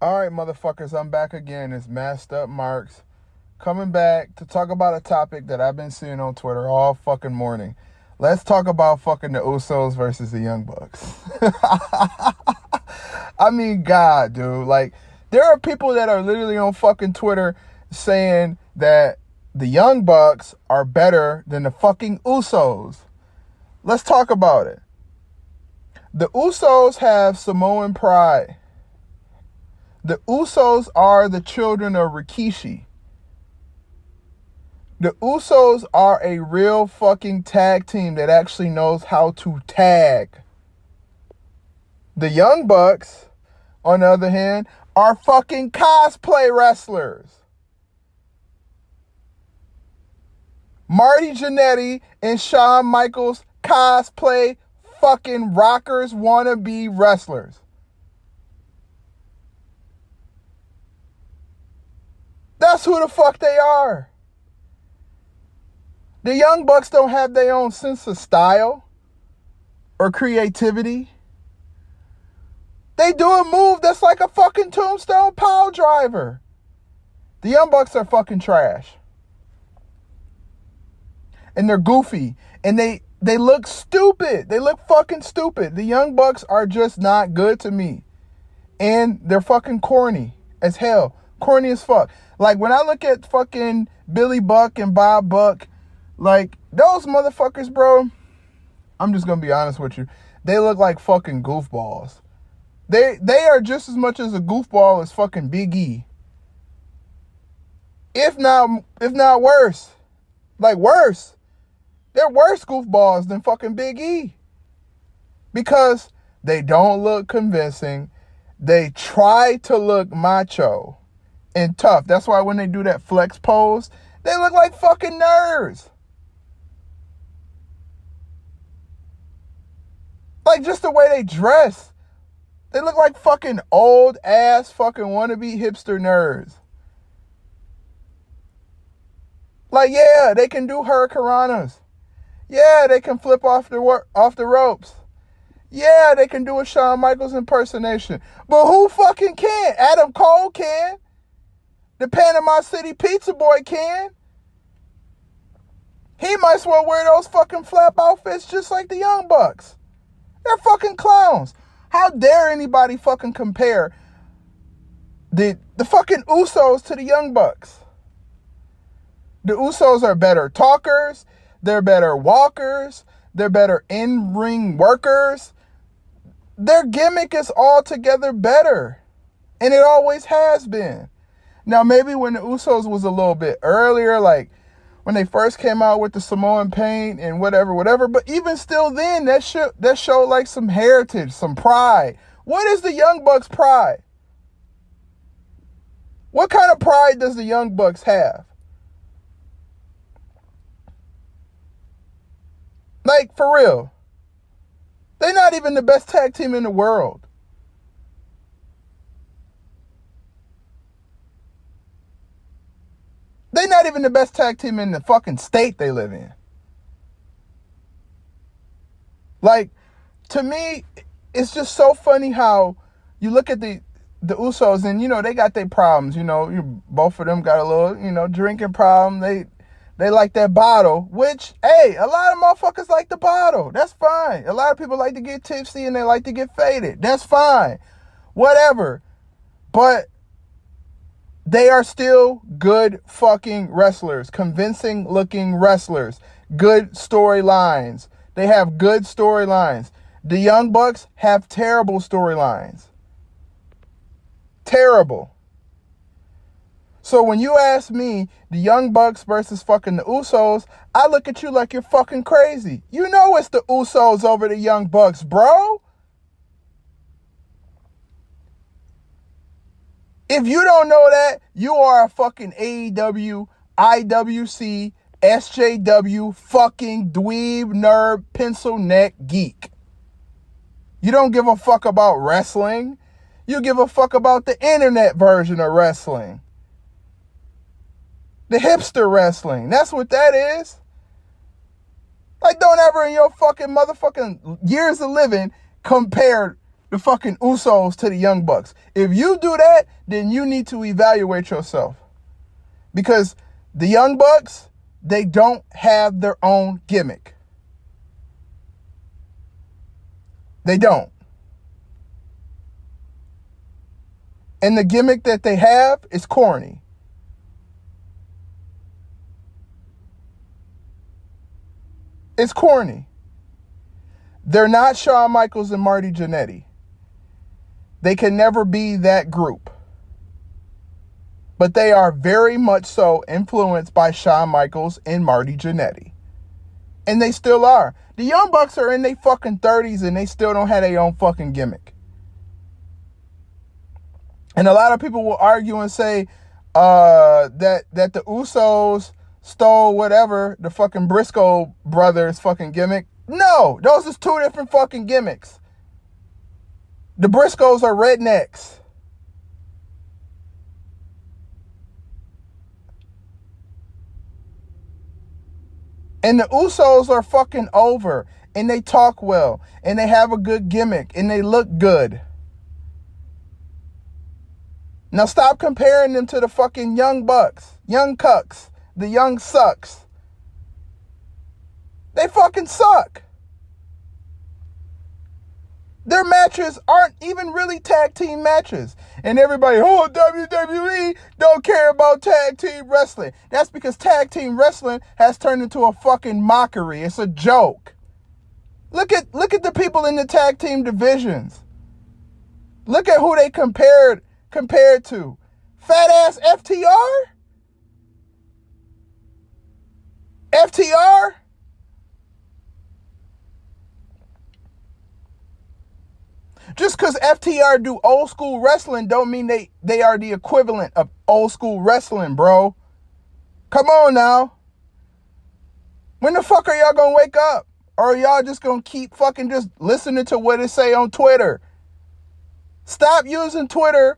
All right, motherfuckers, I'm back again. It's Masked Up Marks coming back to talk about a topic that I've been seeing on Twitter all fucking morning. Let's talk about fucking the Usos versus the Young Bucks. I mean, God, dude. Like, there are people that are literally on fucking Twitter saying that the Young Bucks are better than the fucking Usos. Let's talk about it. The Usos have Samoan pride. The Usos are the children of Rikishi. The Usos are a real fucking tag team that actually knows how to tag. The Young Bucks, on the other hand, are fucking cosplay wrestlers. Marty Jannetty and Shawn Michaels cosplay fucking rockers wannabe wrestlers. That's who the fuck they are. The Young Bucks don't have their own sense of style or creativity. They do a move that's like a fucking tombstone pile driver. The Young Bucks are fucking trash. And they're goofy. And they look stupid. They look fucking stupid. The Young Bucks are just not good to me. And they're fucking corny as hell. Corny as fuck. Like, when I look at fucking Billy Buck and Bob Buck, like, those motherfuckers, bro, I'm just gonna be honest with you. They look like fucking goofballs. They are just as much as a goofball as fucking Big E. If not worse. Like, worse. They're worse goofballs than fucking Big E. Because they don't look convincing. They try to look macho and tough. That's why when they do that flex pose, they look like fucking nerds. Like, just the way they dress. They look like fucking old ass fucking wannabe hipster nerds. Like, yeah, they can do hurricanranas. Yeah, they can flip off the ropes. Yeah, they can do a Shawn Michaels impersonation. But who fucking can? Adam Cole can. The Panama City Pizza Boy can. He might as well wear those fucking flap outfits just like the Young Bucks. They're fucking clowns. How dare anybody fucking compare the fucking Usos to the Young Bucks? The Usos are better talkers. They're better walkers. They're better in-ring workers. Their gimmick is altogether better. And it always has been. Now, maybe when the Usos was a little bit earlier, like when they first came out with the Samoan paint and whatever. But even still then, that showed like some heritage, some pride. What is the Young Bucks' pride? What kind of pride does the Young Bucks have? Like, for real. They're not even the best tag team in the world. They're not even the best tag team in the fucking state they live in. Like, to me, it's just so funny how you look at the Usos and, they got their problems. Both of them got a little, drinking problem. They like that bottle, which, hey, a lot of motherfuckers like the bottle. That's fine. A lot of people like to get tipsy and they like to get faded. That's fine. Whatever. But they are still good fucking wrestlers, convincing looking wrestlers, good storylines. They have good storylines. The Young Bucks have terrible storylines. Terrible. So when you ask me, the Young Bucks versus fucking the Usos, I look at you like you're fucking crazy. You know it's the Usos over the Young Bucks, bro. If you don't know that, you are a fucking AEW, IWC, SJW, fucking dweeb, nerd, pencil neck geek. You don't give a fuck about wrestling. You give a fuck about the internet version of wrestling. The hipster wrestling. That's what that is. Like, don't ever in your fucking motherfucking years of living compare the fucking Usos to the Young Bucks. If you do that, then you need to evaluate yourself. Because the Young Bucks, they don't have their own gimmick. They don't. And the gimmick that they have is corny. It's corny. They're not Shawn Michaels and Marty Jannetty. They can never be that group. But they are very much so influenced by Shawn Michaels and Marty Jannetty. And they still are. The Young Bucks are in their fucking 30s and they still don't have their own fucking gimmick. And a lot of people will argue and say that the Usos stole whatever, the fucking Briscoe brothers fucking gimmick. No, those are two different fucking gimmicks. The Briscoes are rednecks. And the Usos are fucking over. And they talk well. And they have a good gimmick. And they look good. Now stop comparing them to the fucking Young Bucks. Young Cucks. The Young Sucks. They fucking suck. Their matches aren't even really tag team matches. And everybody, oh, WWE don't care about tag team wrestling. That's because tag team wrestling has turned into a fucking mockery. It's a joke. Look at the people in the tag team divisions. Look at who they compared to. Fat ass FTR? FTR? Just because FTR do old school wrestling don't mean they are the equivalent of old school wrestling, bro. Come on now. When the fuck are y'all gonna wake up? Or are y'all just gonna keep fucking just listening to what it say on Twitter? Stop using Twitter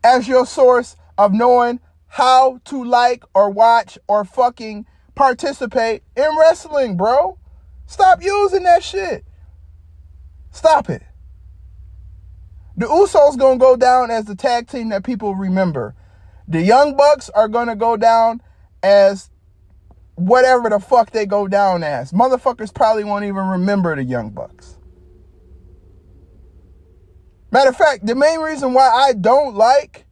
as your source of knowing how to like or watch or fucking participate in wrestling, bro. Stop using that shit. Stop it. The Usos gonna go down as the tag team that people remember. The Young Bucks are gonna go down as whatever the fuck they go down as. Motherfuckers probably won't even remember the Young Bucks. Matter of fact, the main reason why I don't like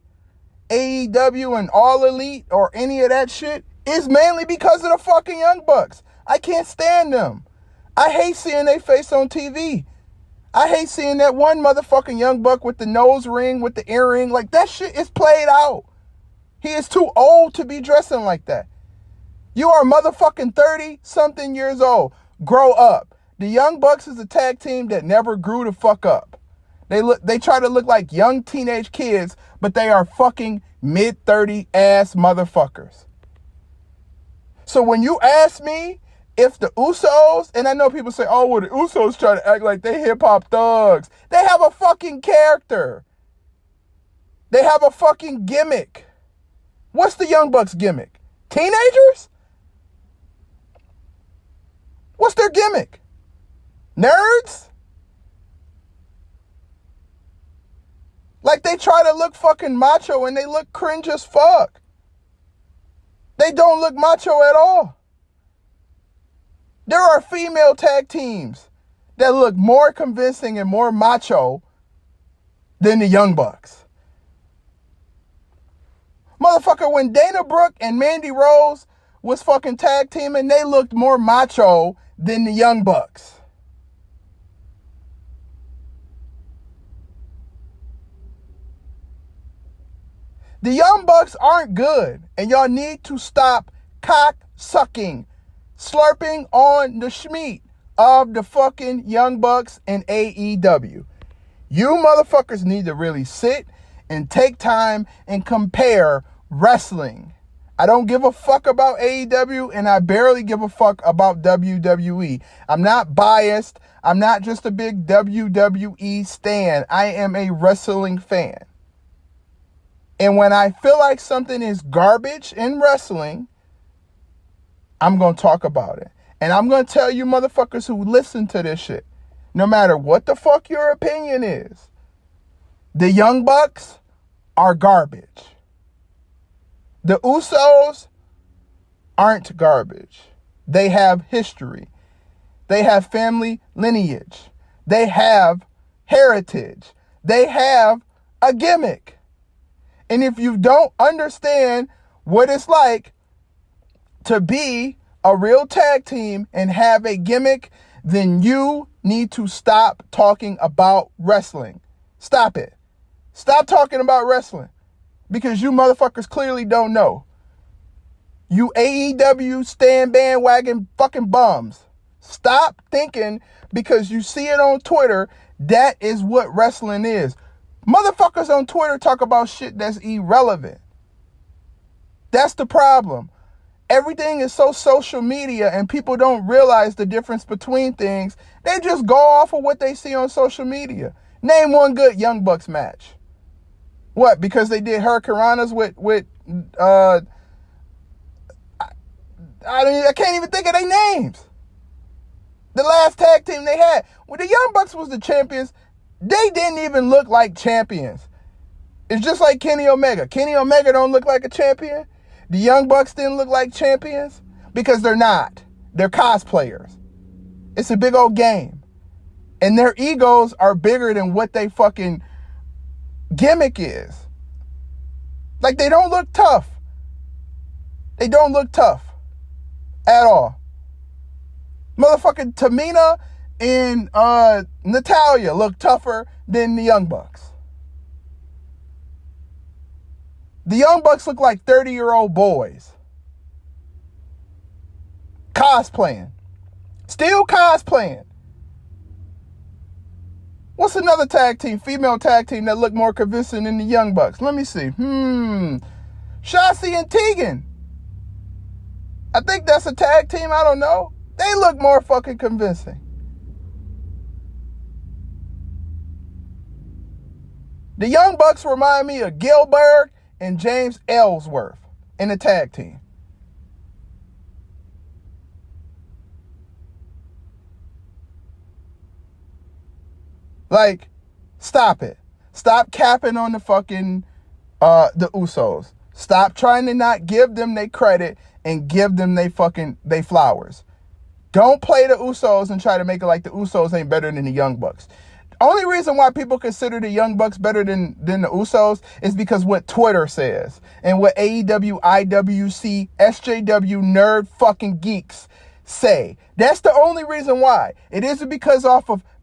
AEW and All Elite or any of that shit is mainly because of the fucking Young Bucks. I can't stand them. I hate seeing their face on TV. I hate seeing that one motherfucking Young Buck with the nose ring, with the earring. Like, that shit is played out. He is too old to be dressing like that. You are motherfucking 30-something years old. Grow up. The Young Bucks is a tag team that never grew the fuck up. They try to look like young teenage kids, but they are fucking mid-30 ass motherfuckers. So when you ask me if the Usos, and I know people say, oh, well, the Usos try to act like they hip-hop thugs. They have a fucking character. They have a fucking gimmick. What's the Young Bucks gimmick? Teenagers? What's their gimmick? Nerds? Like, they try to look fucking macho and they look cringe as fuck. They don't look macho at all. There are female tag teams that look more convincing and more macho than the Young Bucks. Motherfucker, when Dana Brooke and Mandy Rose was fucking tag teaming, they looked more macho than the Young Bucks. The Young Bucks aren't good, and y'all need to stop cock sucking, slurping on the schmeat of the fucking Young Bucks and AEW. You motherfuckers need to really sit and take time and compare wrestling. I don't give a fuck about AEW, and I barely give a fuck about WWE. I'm not biased. I'm not just a big WWE stan. I am a wrestling fan. And when I feel like something is garbage in wrestling, I'm going to talk about it. And I'm going to tell you motherfuckers who listen to this shit, no matter what the fuck your opinion is, The Young Bucks are garbage. The Usos aren't garbage. They have history. They have family lineage. They have heritage. They have a gimmick. And if you don't understand what it's like to be a real tag team and have a gimmick, then you need to stop talking about wrestling. Stop it. Stop talking about wrestling because you motherfuckers clearly don't know. You AEW stand bandwagon fucking bums. Stop thinking because you see it on Twitter, that is what wrestling is. Motherfuckers on Twitter talk about shit that's irrelevant. That's the problem. Everything is so social media and people don't realize the difference between things. They just go off of what they see on social media. Name one good Young Bucks match. What? Because they did Hurricanranas with I can't even think of their names. The last tag team they had, when the Young Bucks was the champions, they didn't even look like champions. It's just like Kenny Omega. Kenny Omega don't look like a champion. The Young Bucks didn't look like champions because they're not. They're cosplayers. It's a big old game. And their egos are bigger than what they fucking gimmick is. Like, they don't look tough. They don't look tough at all. Motherfucking Tamina and Natalya look tougher than the Young Bucks. The Young Bucks look like 30-year-old boys. Cosplaying. Still cosplaying. What's another tag team, female tag team that look more convincing than the Young Bucks? Let me see. Shotzi and Tegan. I think that's a tag team. I don't know. They look more fucking convincing. The Young Bucks remind me of Gilbert and James Ellsworth in the tag team. Like, stop it. Stop capping on the fucking the Usos. Stop trying to not give them their credit and give them they flowers. Don't play the Usos and try to make it like the Usos ain't better than the Young Bucks. Only reason why people consider the Young Bucks better than the Usos is because what Twitter says and what AEW, IWC, SJW nerd fucking geeks say. That's the only reason why. It isn't because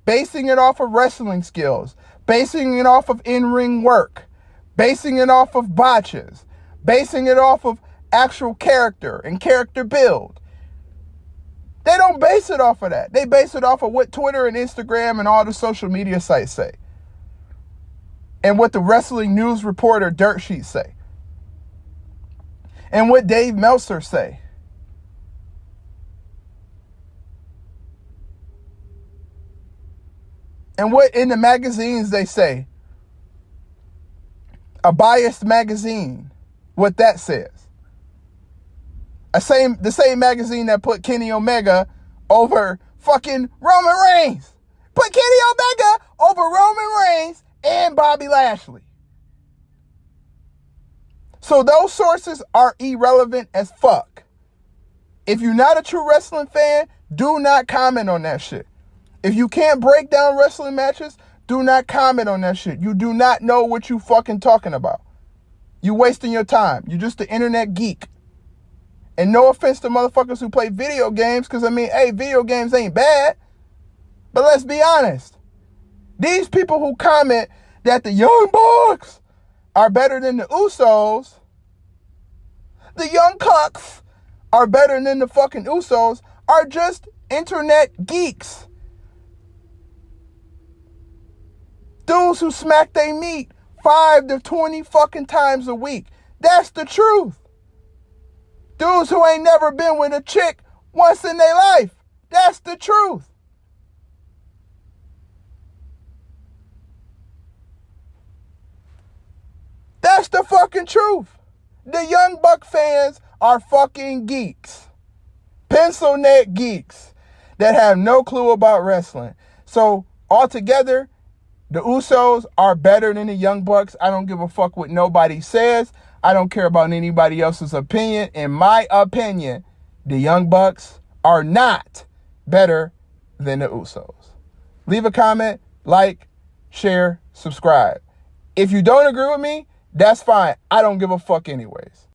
basing it off of wrestling skills, basing it off of in-ring work, basing it off of botches, basing it off of actual character and character build. They don't base it off of that. They base it off of what Twitter and Instagram and all the social media sites say. And what the Wrestling News Reporter dirt sheets say. And what Dave Meltzer say. And what in the magazines they say. A biased magazine. What that says. The same magazine that put Kenny Omega over fucking Roman Reigns. Put Kenny Omega over Roman Reigns and Bobby Lashley. So those sources are irrelevant as fuck. If you're not a true wrestling fan, do not comment on that shit. If you can't break down wrestling matches, do not comment on that shit. You do not know what you fucking talking about. You wasting your time. You're just an internet geek. And no offense to motherfuckers who play video games, because video games ain't bad. But let's be honest. These people who comment that the Young Bucks are better than the Usos, the Young Cucks are better than the fucking Usos, are just internet geeks. Dudes who smack they meat 5 to 20 fucking times a week. That's the truth. Dudes who ain't never been with a chick once in their life. That's the truth. That's the fucking truth. The Young Buck fans are fucking geeks. Pencil neck geeks that have no clue about wrestling. So altogether, The Usos are better than the Young Bucks. I don't give a fuck what nobody says. I don't care about anybody else's opinion. In my opinion, the Young Bucks are not better than the Usos. Leave a comment, like, share, subscribe. If you don't agree with me, that's fine. I don't give a fuck anyways.